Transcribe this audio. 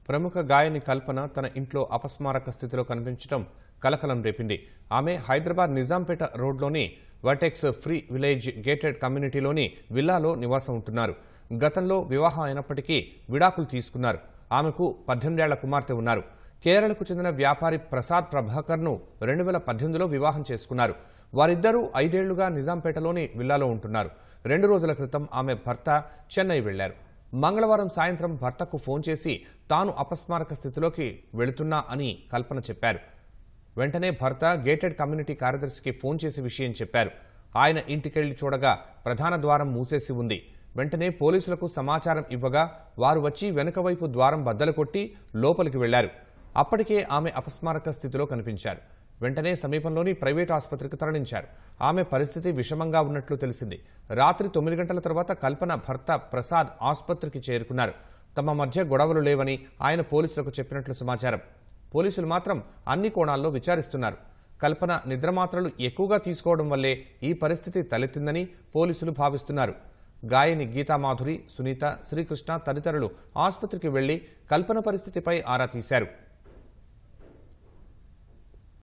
ప్రముఖ గాయని కల్పన తన ఇంట్లో అపస్మారక స్థితిలో కనిపించడం కలకలం రేపింది. ఆమె హైదరాబాద్ నిజాంపేట రోడ్లోని వర్టెక్స్ ఫ్రీ విలేజ్ గేటెడ్ కమ్యూనిటీలోని విల్లాలో నివాసం ఉంటున్నారు. గతంలో వివాహం అయినప్పటికీ విడాకులు తీసుకున్నారు. ఆమెకు 18 ఏళ్ల కుమార్తె ఉన్నారు. కేరళకు చెందిన వ్యాపారి ప్రసాద్ ప్రభాకర్ను 2018లో వివాహం చేసుకున్నారు. వారిద్దరూ 5 ఏళ్లుగా నిజాంపేటలోని విల్లాలో ఉంటున్నారు. 2 రోజుల క్రితం ఆమె భర్త చెన్నై వెళ్లారు. మంగళవారం సాయంత్రం భర్తకు ఫోన్ చేసి తాను అపస్మారక స్థితిలోకి వెళుతున్నా అని కల్పన చెప్పారు. వెంటనే భర్త గేటెడ్ కమ్యూనిటీ కార్యదర్శికి ఫోన్ చేసి విషయం చెప్పారు. ఆయన ఇంటికెళ్లి చూడగా ప్రధాన ద్వారం మూసేసి ఉంది. వెంటనే పోలీసులకు సమాచారం ఇవ్వగా వారు వచ్చి వెనుక వైపు ద్వారం బద్దలు కొట్టి లోపలికి వెళ్లారు. అప్పటికే ఆమె అపస్మారక స్థితిలో కనిపించారు. వెంటనే సమీపంలోని ప్రైవేటు ఆసుపత్రికి తరలించారు. ఆమె పరిస్థితి విషమంగా ఉన్నట్లు తెలిసింది. రాత్రి 9 గంటల తర్వాత కల్పన భర్త ప్రసాద్ ఆసుపత్రికి చేరుకున్నారు. తమ మధ్య గొడవలు లేవని ఆయన పోలీసులకు చెప్పినట్లు సమాచారం. పోలీసులు మాత్రం అన్ని కోణాల్లో విచారిస్తున్నారు. కల్పన నిద్రమాత్రలు ఎక్కువగా తీసుకోవడం వల్లే ఈ పరిస్థితి తలెత్తిందని పోలీసులు భావిస్తున్నారు. గాయని గీతామాధురి, సునీత, శ్రీకృష్ణ తదితరులు ఆసుపత్రికి వెళ్లి కల్పన పరిస్థితిపై ఆరా తీశారు.